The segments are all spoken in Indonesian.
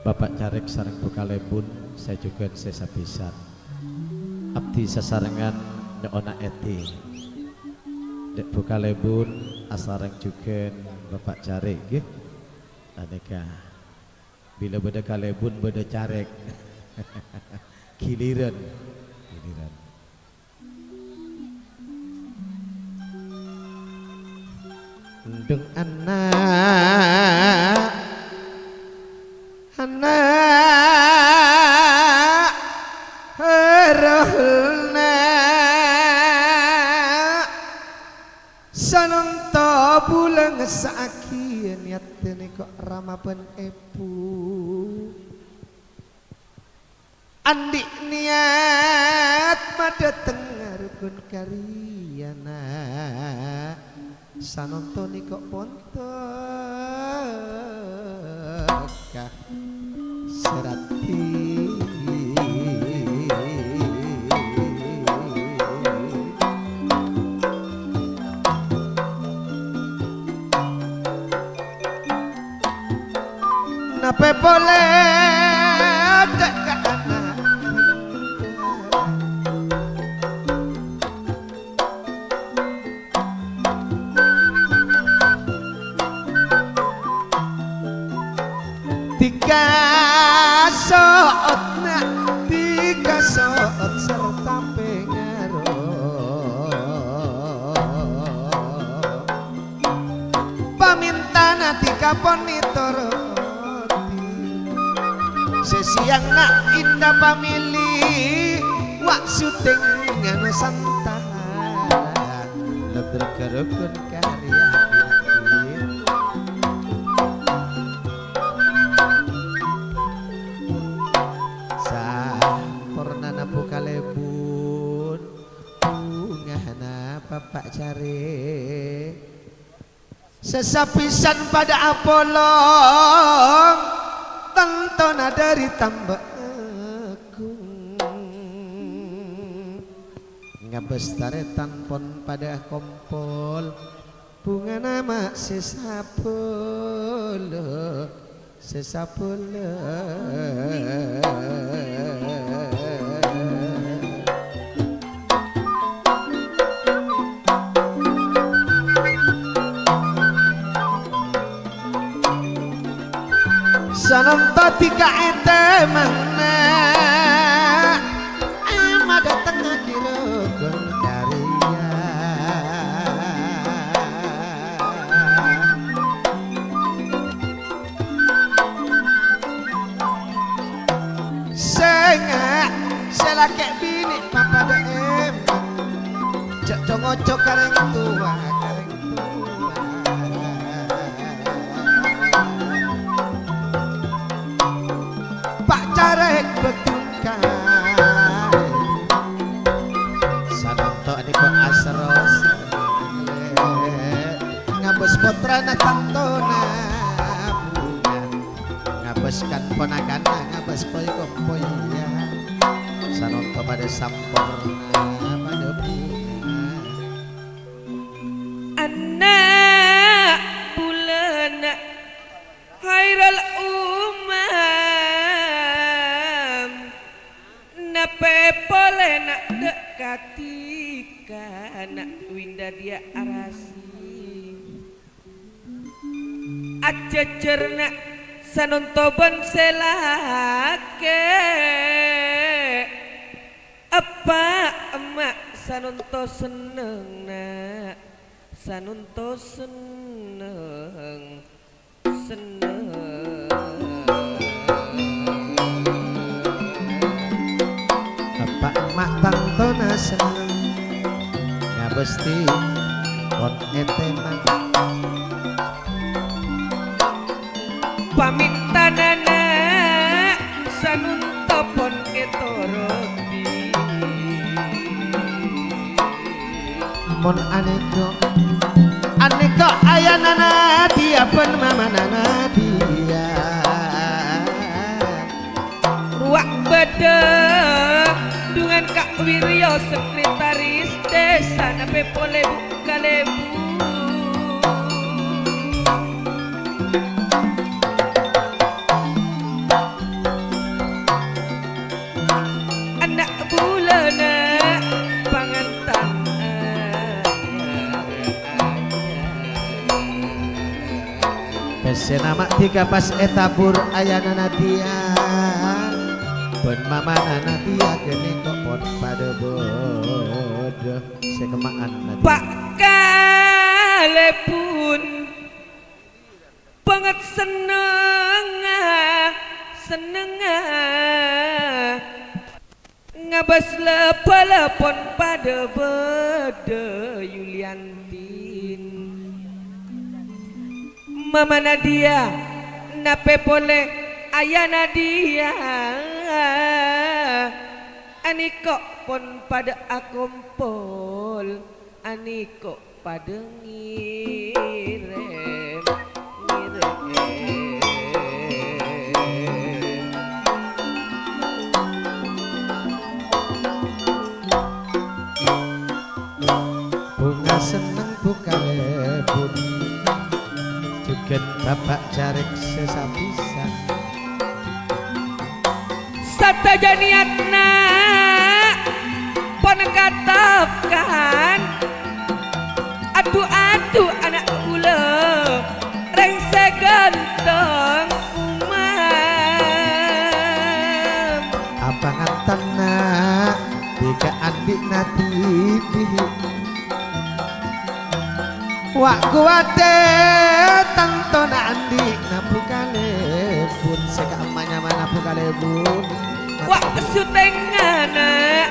Bapak Carek sareng Bukalebun saya juga sesa pisan abdi sasarengan Nyona Eti Dek Bukalebun asareng juga Bapak Carek nggih aneka bila beda kalebun beda Carek giliran Deng anak herolna sanonto bulang saaki niatene kok ramaben epu andi niat madeteng ngarepun karyana sanontoni kok pontok serati nape boleh dekat tiga soot serta pengaro pamintana tiga ponitoroti sesiang nak indah pamilih wak syuting nganu santahan letergerukun karya Bukalebun bungahna Bapak Carek sesapisan pada apolong tentona dari tambak agung ngabestaretan pon pada kompol bunga nama sesapolo sanonto tiga ente mana ama dateng akirogon karya sengak selakek bini papa em cok congocok kareng tua Carek betungkai sanonto adiko asros ngabes potrana tantona bunga ngabeskan ponakana ngabes poy kompoya sanonto pada sampurna pada bunga anak bulan khairal boleh nak dekati nak winda dia arasi aja cerna sanonto bonselake apa emak sanonto seneng nak sanonto seneng Pak emak tantona seneng ngabesti pon eteman pamintanana sanunto pon etoroti mon aneko ayanana dia pun mamanana dia ruak bedeng dengan Kak Wiryo sekretaris desa nape boleh Bukalebun senama tiga pas etabur ayana Nadia pun mamana Nadia geni kok pon pada bodoh sekemaan Nadia Pak Kalepun banget seneng ngabas lepon pada bede Yuliantin Mama Nadia nape boleh ayah Nadia ani kok pon pada akumpul ani kok pada ngirem bunga seneng bukalepun juga bapak jarik sesapisan sataja niatna pon katakan aduh anak kula rengse ganteng umam abangan tanah tiga andik natibi wak kuwate tantona andik nabu kalebun seka emanya mana bu kalebun wak sutengana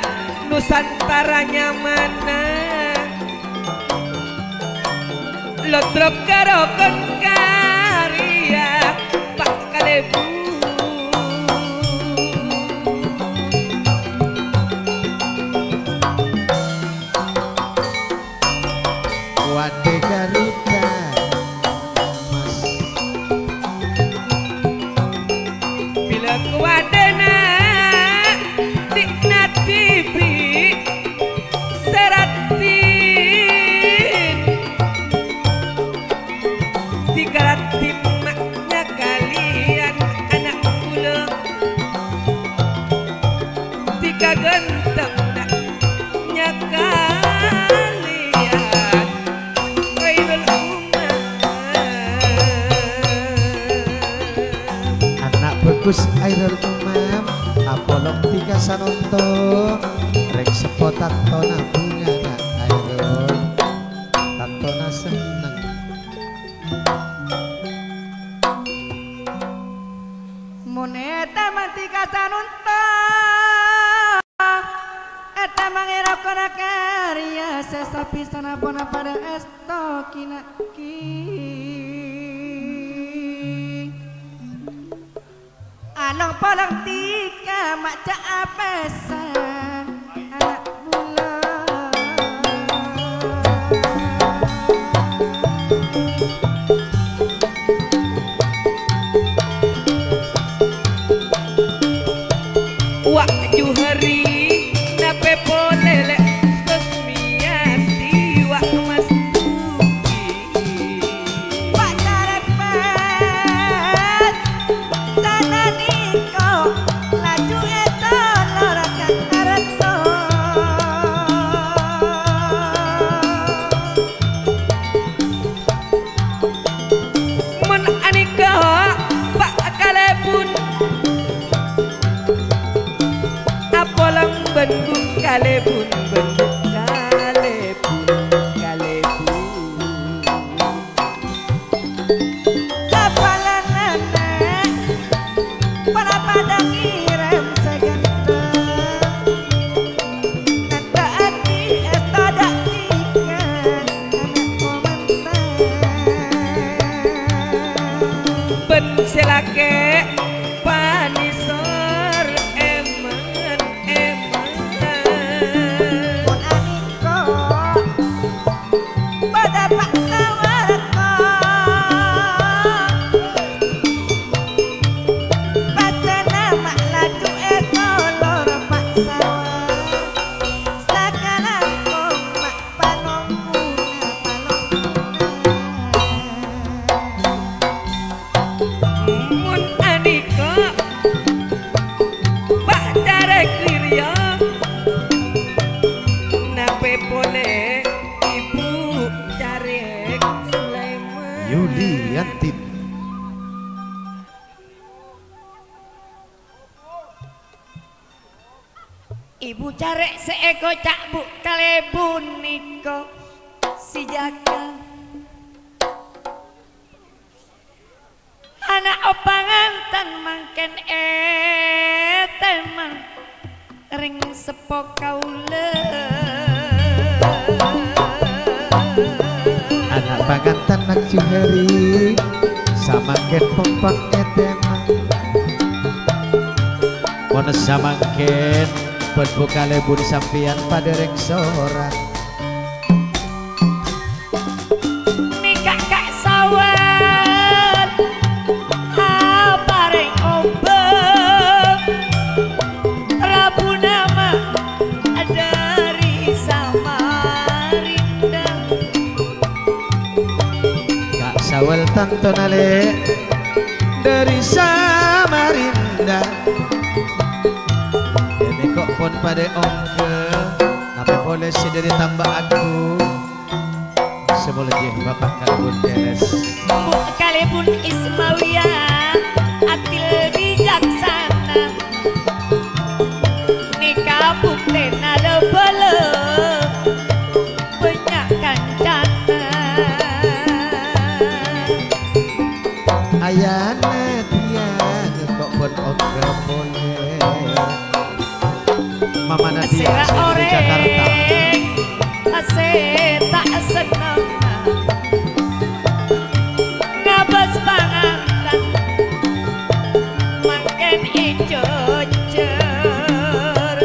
Nusantaranya mana Lodrok karokon karya Pak Kalebu Wade Garuda Mas bila kuadena Dikna TV Seratin Tiga timmaknya kalian anak kula Tiga gentengnya kalian Khairul Umam anak bagus Khairul Umam Apolog tiga sanonto rek sepotak tona bunga nak Khairul tatona seneng Muneta mantika sanunta eta mangera kona karya sesapi sanapona pada esto kinaki anong palang tika maca apesan anak bulan Wak juhari nape polele sesmiati wak mas tuki Pak Carepet sana niko laju eto lorakan kareto mun anika Pak Kalebun apolang bendung Kalebun bendung Kalebun kapalan nenek pada pada ngirim seganteng nanda ati esto dak tiga anak komentar ben selake panisor eman pun aniko pada pak tawarko pada nama laju eto lor pak sawah sakalan mak panongguna mun anika Pak Carek Wirya nape boleh Ibu Carek Sulaiman Yuliantin ibu carek seeko cak bu kalebun niko si jaga anak opangantan mangken teman ring sepo kaule anak pangantan nak juhari samangken pompong eteman mono samangken pun bukalebun sampian paderek sorak nikah kak sawan apareng obeng Rabu nama dari Samarinda kak sawal tantonale dari Samarinda ini kok pun pada ongke napa boleh si dari tambah aku sebelum bapak kalbun beres bu kalebun Ismawiyah atil bijaksana nikah puktena lebele banyak kancana ayana dia kok pun ongke boleh mama Nadia Asira dari Jakarta oreng ase tak senang ngabas pangantan makin ijo cer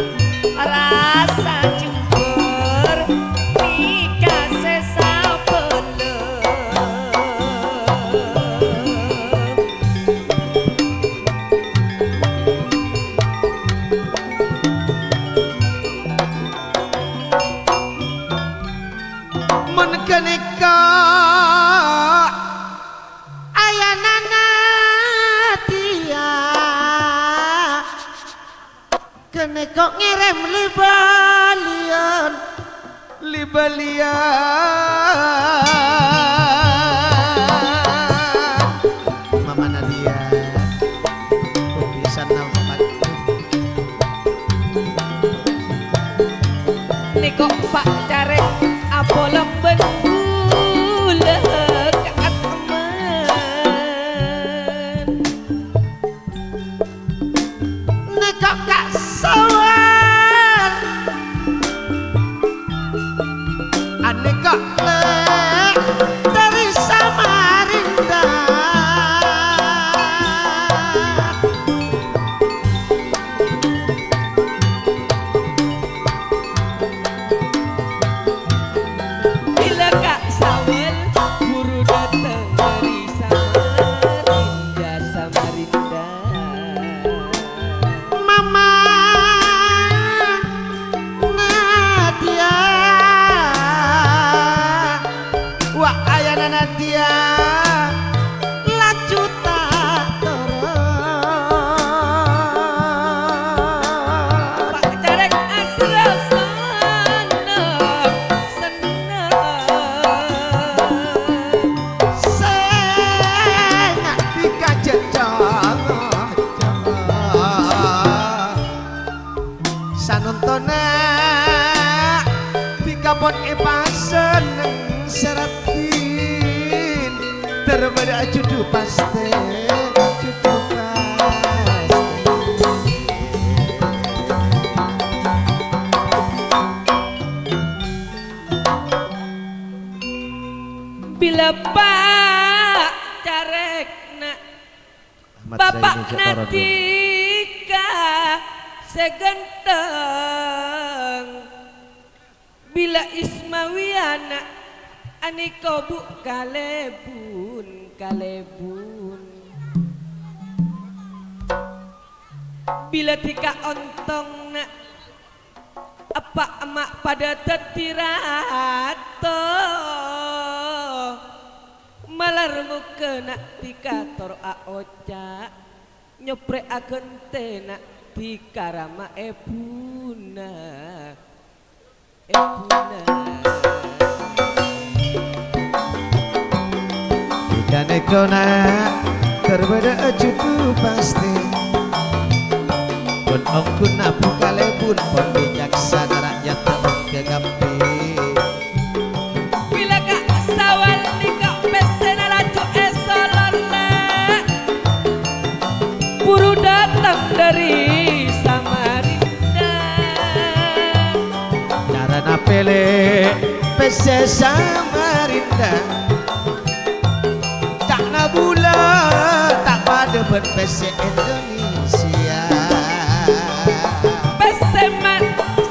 rasa jujur nikah sesabelem mun kenika ayana Nadia kenika ngirim libalian mama Nadia kok bisa nampak niko pak carek abolong benulek teman nekok kak sawar aneka lek dari Samarinda bila kak sawel buru datang dari Samarinda mama Nadia wah ayana Nadia laju tak turun pak carek asra seneng Sengak dikajak jangan sanontona dikapon seneng seratin terbeda judu paste judu paste bila pak carek nak bapak Natika segenteng bila Ismawiyana aniko bu kalebun bila tika ontong nak apa emak pada tetirato malar muka nak tika tor aoca nyopre agente nak tika rama ebuna jika nekona terbeda cukup pasti pun Ongkun abu kalebun pon bijaksana rakyat teong kegapi. Bila kak sawal nikah pesena laju esolole buru datang dari Samarinda. Carana pele pese Samarinda. Tak nabula tak pada berpese Indonesia. Peseman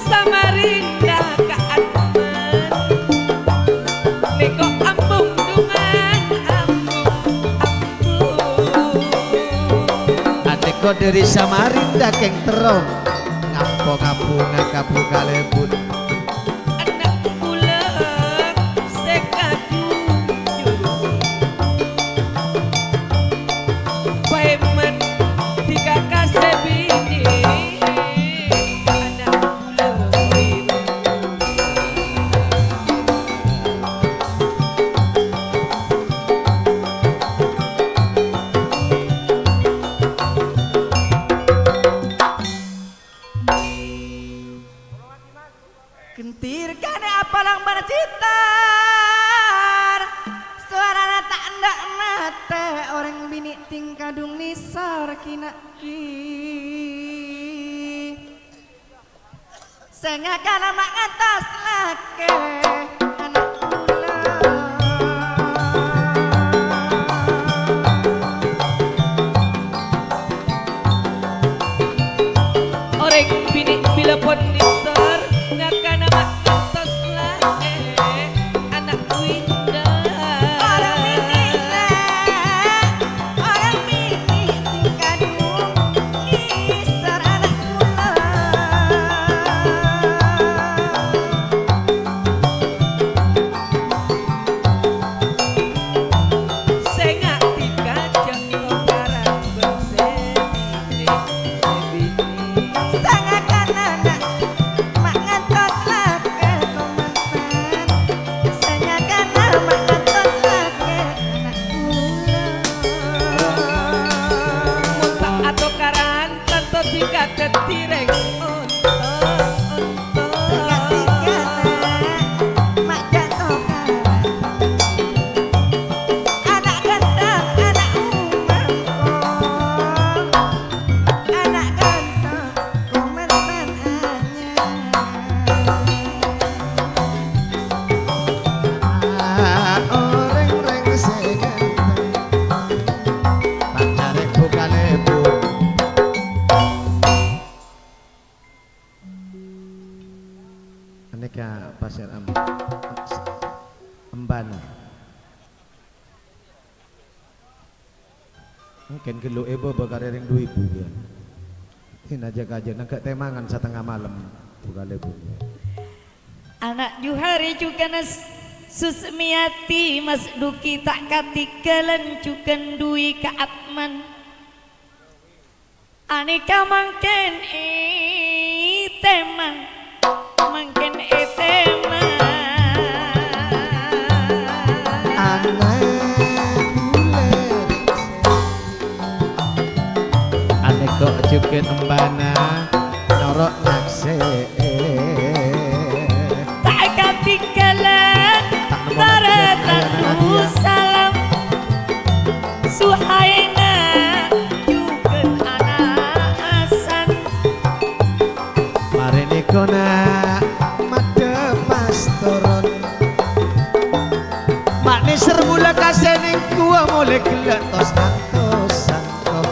Samarinda keatmen Niko ambung dungan ambung Aneko dari Samarinda keng terong ngapo ngapu ngakapu kalebun. anak pulang sekajujur Paiman tiga kasih bini anak pulang Kentir kane apalang bana citar suarana tak ndak mate orang bini tingkadung nisar kina ki sengakan mak ngatas lake anak orang bini bila pon nisar nakana mak kantos lake anak winda orang bini tingkadung nisar anak sengak tiga jatuh barang bersemi sangakan anak mak ngantos lake komandan sangakan mak ngantos lake anak muntah atau karan tanto tiga ketireng mak jatuh karan anak ganteng anak anak ganteng komandan Orang reng seganteng pancare bu kalebun. Aneka pasir embana. Mungkin gelo ebo bakare ring 2000 ya. Ini aja kaja nangka temangan setengah malam bu kalebun. anak juhari juga nas susmiati mas duki tak katikalan cukan dui kaatman aneka mangken temang mangken temang Aneko juga embana nyorok nakse. tak katikalan taratatu salam suhaina juga anak asan Mari nikona made pastoron. Makni sermula kasening kuah mulai geletos ngantos sangkop.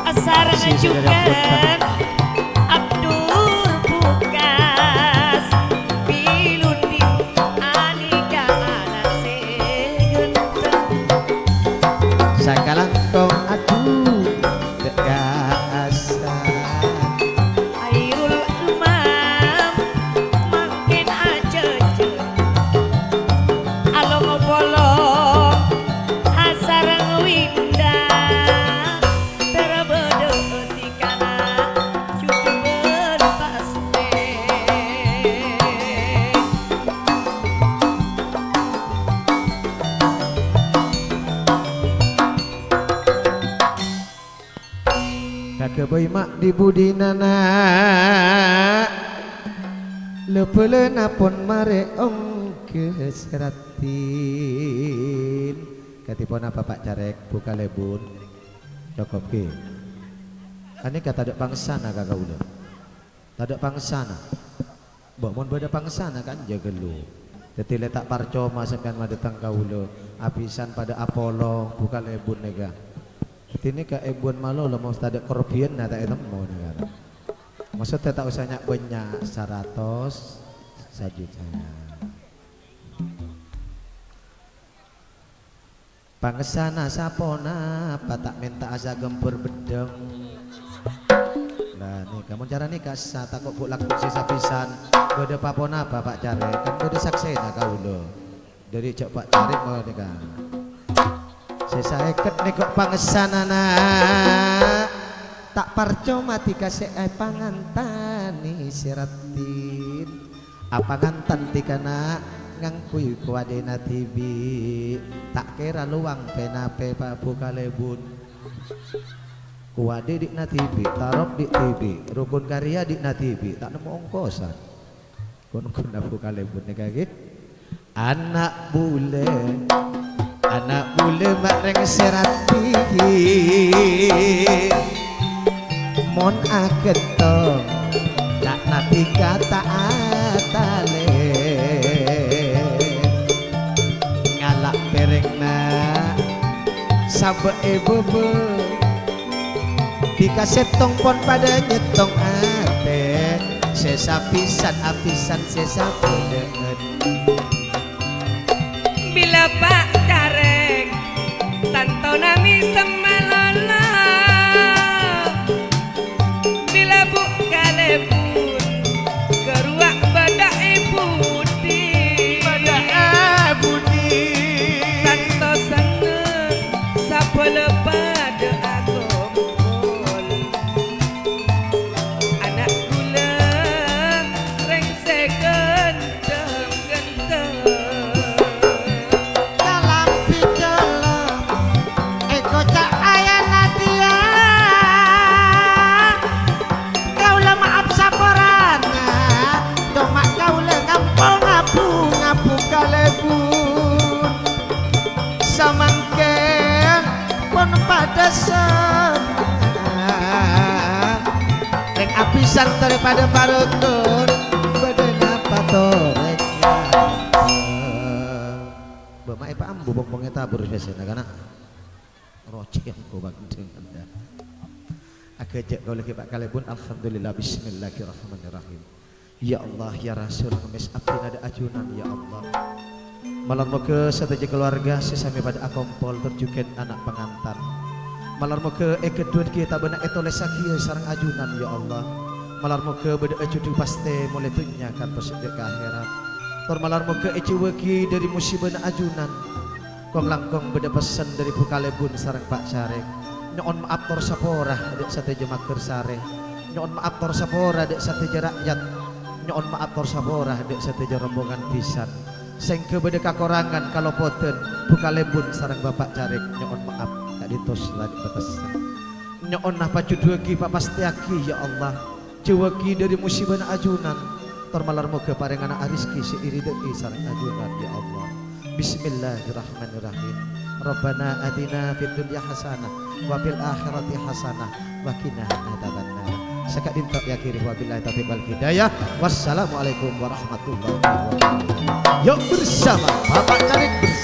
asar ngajukan Abdur Bukas Pilundi Anika anak segenteng Sakalang kong aduh dekasa. Airul Imam makin acece Along bolong hasar winda terbede tikana keboy mak di budinana lepelena pon mare ong keseratin katipun apa Pak Carek buka lebun cukup ke ani kata ada pangsana kakak udah tak ada pangsana mbok mon beda pangsana kan jaga lu jadi letak parcoma sampean madetang kaulo apisan pada Apollo buka lebun nega ini ke ebon malo lo mau ada korbian na tak mau negara maksudnya tak usah nyak banyak 100 sajuta pangsana sapona patak minta asa gempur bedeng lah nih kamu cara nih kasa takut buk laku sisa pisan beda papona apa Pak Cari kan beda saksena kau lo dari cok Pak Cari mau nih kan saya iket nih kok pangsana tak parco mati kasih pangantani siratin apa ngantan tikana ngangkui kuadena tibi tak kira luang penape Pak buka lebun kuade di natibi tarok di tibi rukun karya di natibi tak nemu ongkosan kun buka lebun nih kaget anak bule makreng serati mon aketong nak nati kata atale ngalak perengna sabe bebe dikasih tongpon pada nyetong ate sesa pisan apisan sesa dengan bila Pak Carek tanto nami semalala bila buka lebun keruak badak budi tanto seneng sapa lepade agompol anak kula rengse genteng samangken pon pada sama reng apisan daripada parutun badan apa torek bama Pak ambu bong-bongnya tabur biasanya karena rocen ko bagdeng anda agak kau lagi Pak Kalebun alhamdulillah bismillahirrahmanirrahim ya Allah ya Rasul kemis abdin ada ajunan ya Allah malam moga seteja keluarga sesami pada akompol terjuken anak pengantan malam moga kedua kita benak etole sakia sarang ajunan ya Allah malam moga beda ajudu paste mulai tunyakan persedia ke akhirat tor malam moga weki dari musibah ajunan kong langkong beda pesan dari Bukalebun sarang Pak Carek nyon maaf tor sapora dek seteja maker sare nyon maaf tor sapora dek seteja rakyat nyon maaf tor sapora dek seteja rombongan pisan sing kebeda kakorangan kalau poten Bukalebun sarang Bapak Carek nyon maaf tak ditos lagi batas nyon apa juduki Pak pastiaki ya Allah jewaki dari musibah ajunan termalar moga parengan ariski seiri deki sarang ajunan ya Allah bismillahirrahmanirrahim Rabbana atina fid dunya hasanah wa fil akhirati hasanah wa qina adzabannar Sekak dintok ya kiri wabillahi taufiq wal hidayah. Wassalamualaikum warahmatullahi wabarakatuh. Yuk bersama Bapak Carek.